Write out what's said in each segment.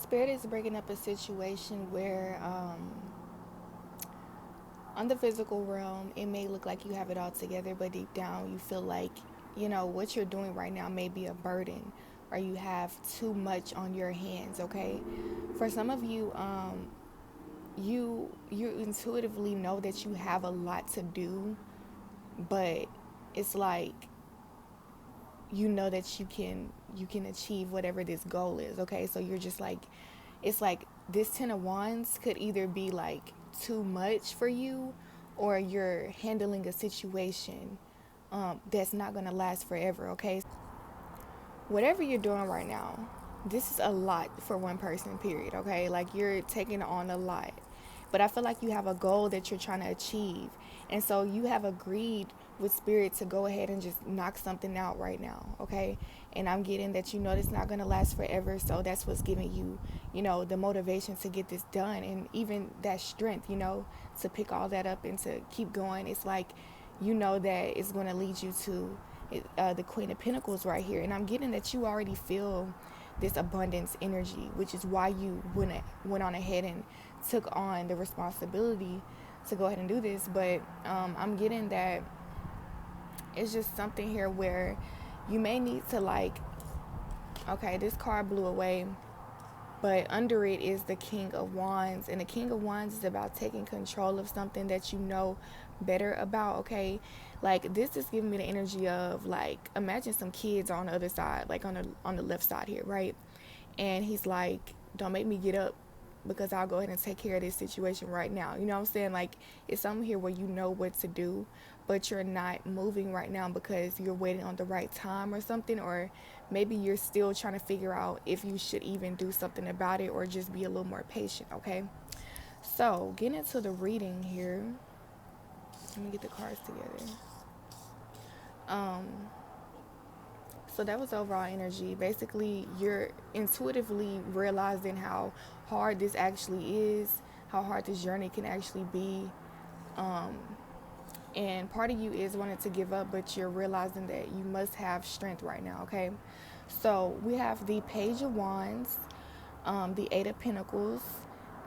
Spirit is bringing up a situation where, on the physical realm, it may look like you have it all together, but deep down, you feel like, what you're doing right now may be a burden or you have too much on your hands, okay? For some of you, you intuitively know that you have a lot to do, but it's like you know that you can achieve whatever this goal is, okay? So you're just like, it's like this 10 of wands could either be like too much for you, or you're handling a situation that's not going to last forever, okay? Whatever you're doing right now, this is a lot for one person, period, okay? Like you're taking on a lot. But I feel like you have a goal that you're trying to achieve. And so you have agreed with spirit to go ahead and just knock something out right now, okay? And I'm getting that you know it's not going to last forever. So that's what's giving you, the motivation to get this done, and even that strength, to pick all that up and to keep going. It's like, that it's going to lead you to the Queen of Pentacles right here. And I'm getting that you already feel this abundance energy, which is why you went on ahead and took on the responsibility to go ahead and do this. But I'm getting that it's just something here where you may need to, like, okay, this card blew away, but under it is the King of Wands, and the King of Wands is about taking control of something that you know better about, okay? Like, this is giving me the energy of, like, imagine some kids on the other side, like on the left side here, right? And he's like, don't make me get up, because I'll go ahead and take care of this situation right now. You know what I'm saying? Like, it's something here where you know what to do, but you're not moving right now because you're waiting on the right time or something, or maybe you're still trying to figure out if you should even do something about it or just be a little more patient, okay? So, getting into the reading here, let me get the cards together. Um, So that was overall energy. Basically, you're intuitively realizing how hard this actually is, how hard this journey can actually be. Um, and part of you is wanting to give up, but you're realizing that you must have strength right now, okay? So we have the Page of Wands, the Eight of Pentacles,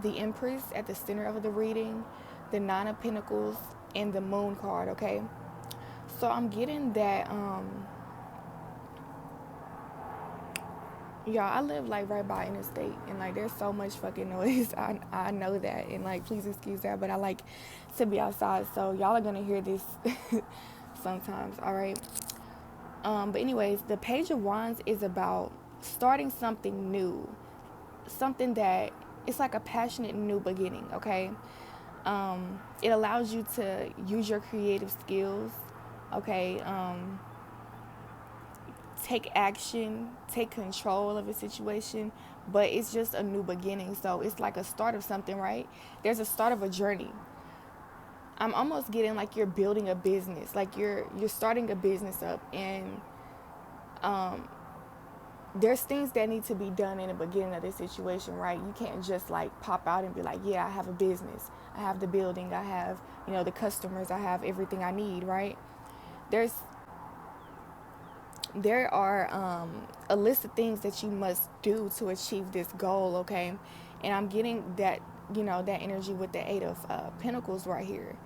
the Empress at the center of the reading, the Nine of Pentacles, and the Moon card, okay? So I'm getting that y'all, I live like right by interstate, and like there's so much fucking noise. I know that, and like please excuse that, but I like to be outside, so y'all are gonna hear this sometimes. All right. But anyways, the Page of Wands is about starting something new, something that it's like a passionate new beginning. Okay. It allows you to use your creative skills. Okay. Take action, take control of a situation, but it's just a new beginning. So it's like a start of something, right? There's a start of a journey. I'm almost getting like you're building a business, like you're starting a business up, and um, there's things that need to be done in the beginning of this situation, right? You can't just like pop out and be like, yeah, I have a business, I have the building, I have the customers, I have everything I need, right? There's there are a list of things that you must do to achieve this goal, okay? And I'm getting that, that energy with the Eight of Pentacles right here.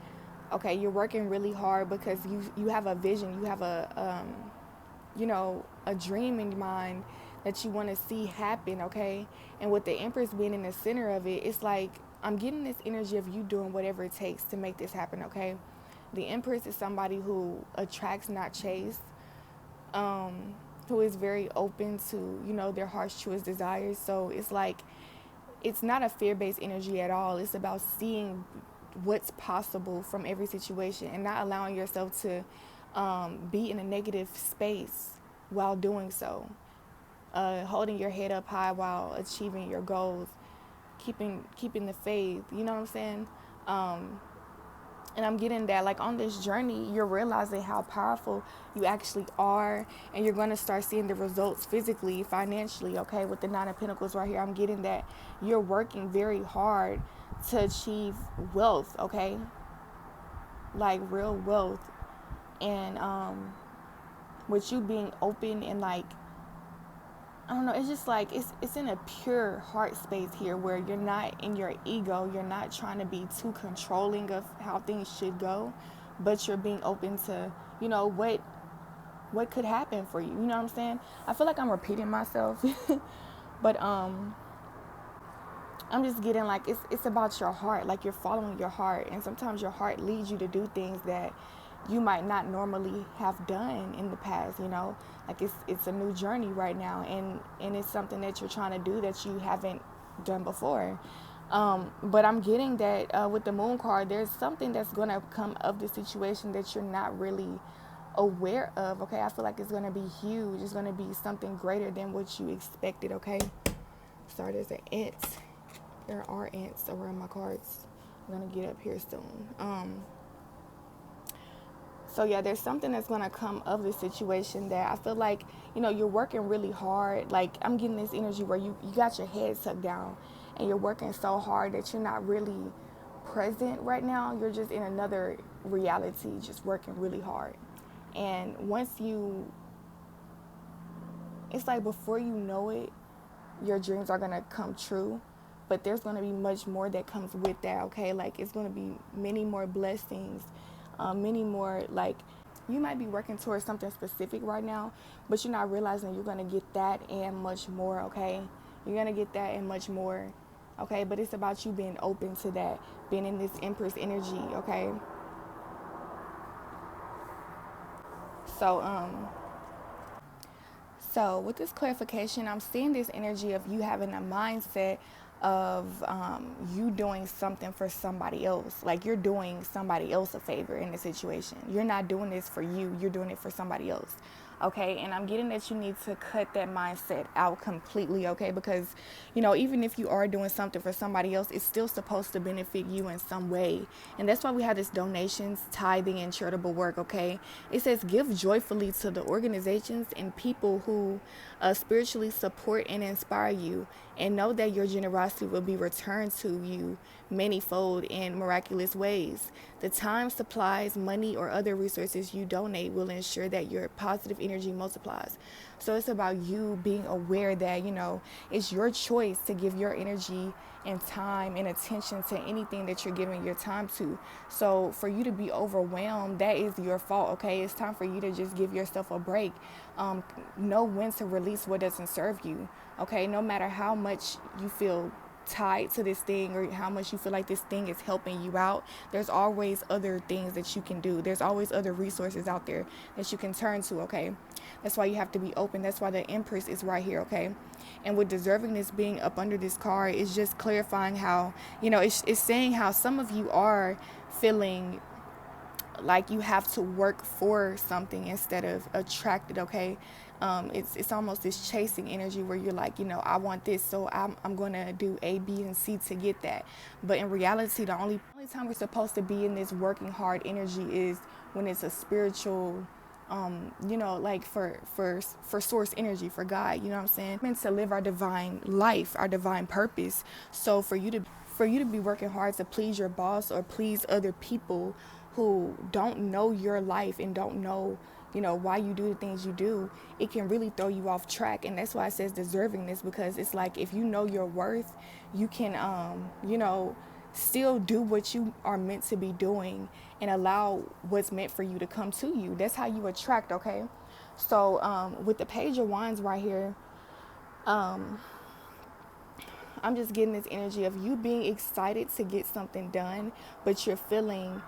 Okay, you're working really hard because you have a vision, you have a dream in mind that you want to see happen, okay? And with the Empress being in the center of it, it's like I'm getting this energy of you doing whatever it takes to make this happen, okay? The Empress is somebody who attracts, not chase, who is very open to, their heart's truest desires. So it's like, it's not a fear-based energy at all. It's about seeing what's possible from every situation and not allowing yourself to be in a negative space while doing so. Holding your head up high while achieving your goals, keeping the faith. You know what I'm saying? And I'm getting that, like, on this journey, you're realizing how powerful you actually are, and you're going to start seeing the results physically, financially, okay? With the Nine of Pentacles right here, I'm getting that you're working very hard to achieve wealth, okay? Like, real wealth. And with you being open and, like, I don't know, it's just like it's in a pure heart space here where you're not in your ego, you're not trying to be too controlling of how things should go, but you're being open to, what could happen for you. You know what I'm saying? I feel like I'm repeating myself. But I'm just getting like it's about your heart, like you're following your heart, and sometimes your heart leads you to do things that you might not normally have done in the past. Like it's a new journey right now, and it's something that you're trying to do that you haven't done before. But I'm getting that with the moon card, there's something that's gonna come of the situation that you're not really aware of. Okay, I feel like it's gonna be huge. It's gonna be something greater than what you expected. Okay, sorry, there's an ant. There are ants around my cards. I'm gonna get up here soon. So yeah, there's something that's gonna come of the situation that I feel like, you're working really hard. Like I'm getting this energy where you got your head tucked down and you're working so hard that you're not really present right now. You're just in another reality, just working really hard. And it's like before you know it, your dreams are gonna come true, but there's gonna be much more that comes with that. Okay, like it's gonna be many more blessings, many more, like you might be working towards something specific right now, but you're not realizing you're gonna get that and much more. Okay, you're gonna get that and much more. Okay, but it's about you being open to that, being in this Empress energy. Okay, so So with this clarification, I'm seeing this energy of you having a mindset of you doing something for somebody else. Like you're doing somebody else a favor in the situation. You're not doing this for you. You're doing it for somebody else. Okay, and I'm getting that you need to cut that mindset out completely, okay? Because, even if you are doing something for somebody else, it's still supposed to benefit you in some way. And that's why we have this donations, tithing, and charitable work, okay? It says give joyfully to the organizations and people who spiritually support and inspire you, and know that your generosity will be returned to you manyfold in miraculous ways. The time, supplies, money, or other resources you donate will ensure that your positive energy multiplies. So it's about you being aware that, it's your choice to give your energy and time and attention to anything that you're giving your time to. So for you to be overwhelmed, that is your fault, okay? It's time for you to just give yourself a break. Know when to release what doesn't serve you, okay? No matter how much you feel tied to this thing or how much you feel like this thing is helping you out, there's always other things that you can do. There's always other resources out there that you can turn to, okay? That's why you have to be open. That's why the Empress is right here, okay? And with deservingness being up under this card, it's just clarifying how, it's saying how some of you are feeling like you have to work for something instead of attracted, okay? It's almost this chasing energy where you're like, I want this, so I'm going to do A, B, and C to get that. But in reality, the only time we're supposed to be in this working hard energy is when it's a spiritual, like for source energy, for God, you know what I'm saying? We're meant to live our divine life, our divine purpose. So for you to be working hard to please your boss or please other people who don't know your life and don't know, why you do the things you do, it can really throw you off track. And that's why it says deservingness, because it's like if you know your worth, you can, still do what you are meant to be doing and allow what's meant for you to come to you. That's how you attract, okay? So with the Page of Wands right here, I'm just getting this energy of you being excited to get something done, but you're feeling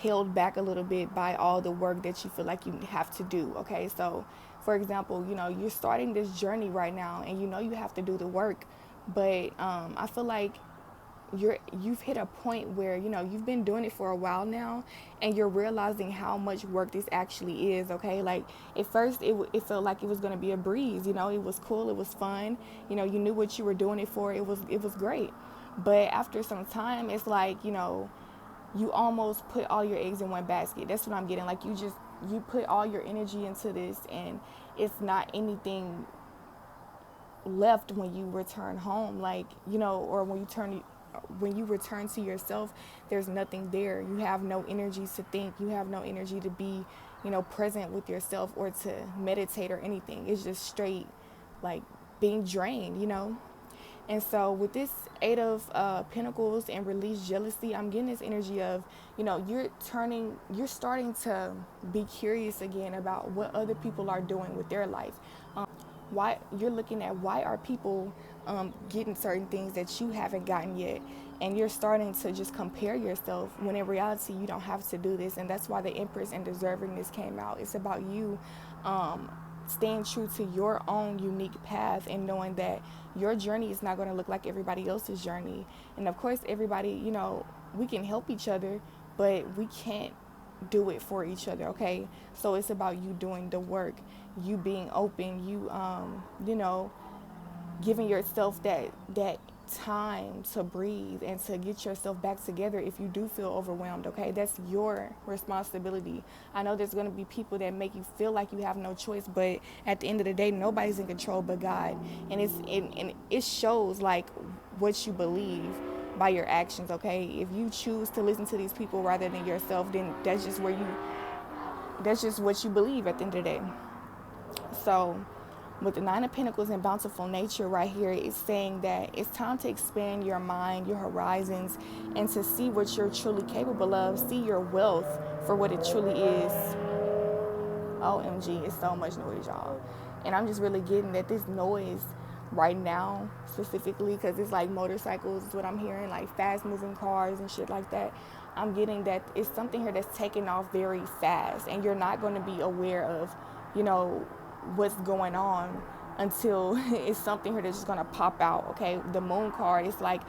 held back a little bit by all the work that you feel like you have to do, okay? So for example, you're starting this journey right now and you have to do the work, but I feel like you've hit a point where you've been doing it for a while now and you're realizing how much work this actually is, okay? Like at first it felt like it was going to be a breeze, it was cool, it was fun, you knew what you were doing it for, it was great. But after some time, it's like you almost put all your eggs in one basket. That's what I'm getting. Like you put all your energy into this and it's not anything left when you return home, like, or when you return to yourself, there's nothing there. You have no energy to think. You have no energy to be, present with yourself or to meditate or anything. It's just straight, like, being drained, you know. And so with this Eight of Pentacles and release jealousy, I'm getting this energy of, you know, you're starting to be curious again about what other people are doing with their life. Why you're looking at why are people getting certain things that you haven't gotten yet, and you're starting to just compare yourself when in reality you don't have to do this. And that's why the Empress and deservingness came out. It's about you staying true to your own unique path and knowing that your journey is not going to look like everybody else's journey. And of course, everybody, you know, we can help each other, but we can't do it for each other, okay? So it's about you doing the work, you being open, you know, giving yourself that time to breathe and to get yourself back together if you do feel overwhelmed, okay? That's your responsibility. I know there's going to be people that make you feel like you have no choice, but at the end of the day, nobody's in control but God. And it shows like what you believe by your actions, okay? If you choose to listen to these people rather than yourself, then that's just what you believe at the end of the day. So with the Nine of Pentacles and bountiful nature right here, it's saying that it's time to expand your mind, your horizons, and to see what you're truly capable of. See your wealth for what it truly is. OMG, it's so much noise, y'all. And I'm just really getting that this noise right now, specifically, because it's like motorcycles is what I'm hearing, like fast moving cars and shit like that. I'm getting that it's something here that's taking off very fast, and you're not going to be aware of, you know, what's going on until it's something here that's just going to pop out, okay? The moon card, it's like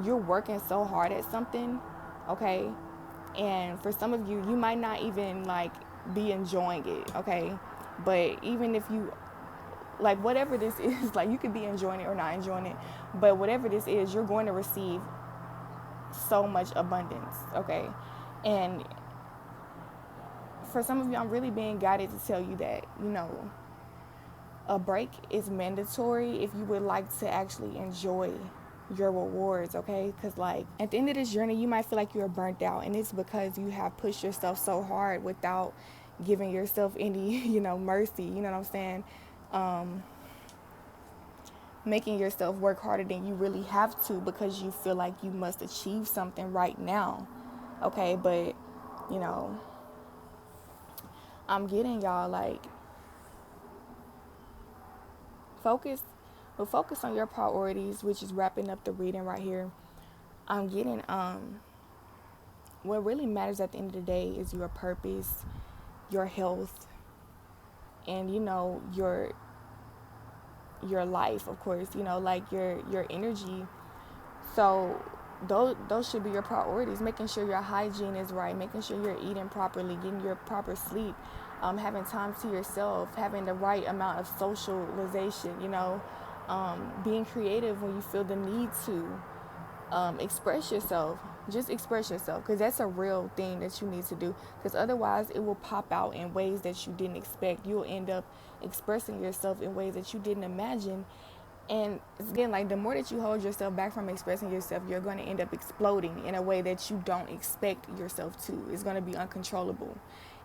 you're working so hard at something, okay? And for some of you, you might not even like be enjoying it, okay? But even if you, like whatever this is, like you could be enjoying it or not enjoying it, but whatever this is, you're going to receive so much abundance, okay? And for some of you, I'm really being guided to tell you that, you know, a break is mandatory if you would like to actually enjoy your rewards, okay? Because like at the end of this journey, you might feel like you're burnt out, and it's because you have pushed yourself so hard without giving yourself any, you know, mercy, you know what I'm saying? Making yourself work harder than you really have to because you feel like you must achieve something right now, okay? But, you know, I'm getting y'all like focus on your priorities, which is wrapping up the reading right here. I'm getting what really matters at the end of the day is your purpose, your health, and you know your life, of course, you know, like your energy. So those should be your priorities, making sure your hygiene is right, making sure you're eating properly, getting your proper sleep, having time to yourself, having the right amount of socialization, you know, being creative when you feel the need to, express yourself. Just express yourself, because that's a real thing that you need to do, because otherwise it will pop out in ways that you didn't expect. You'll end up expressing yourself in ways that you didn't imagine. And again, like the more that you hold yourself back from expressing yourself, you're going to end up exploding in a way that you don't expect yourself to. It's going to be uncontrollable.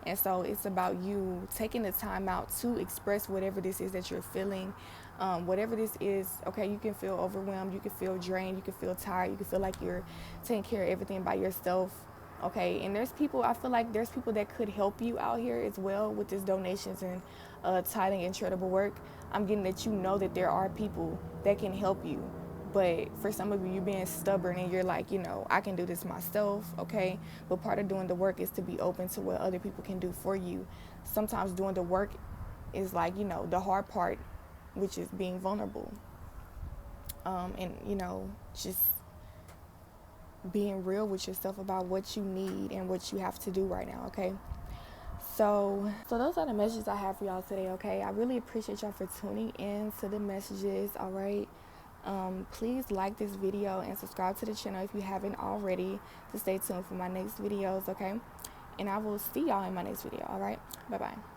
And so it's about you taking the time out to express whatever this is that you're feeling. Whatever this is, okay, you can feel overwhelmed, you can feel drained, you can feel tired, you can feel like you're taking care of everything by yourself, okay? And there's people, I feel like there's people that could help you out here as well with this donations and tithing and charitable work. I'm getting that you know that there are people that can help you. But for some of you, you're being stubborn and you're like, you know, I can do this myself, okay? But part of doing the work is to be open to what other people can do for you. Sometimes doing the work is like, you know, the hard part, which is being vulnerable. And, you know, just being real with yourself about what you need and what you have to do right now, okay? So those are the messages I have for y'all today, okay? I really appreciate y'all for tuning in to the messages, all right? Please like this video and subscribe to the channel if you haven't already to stay tuned for my next videos, okay? And I will see y'all in my next video, all right? Bye-bye.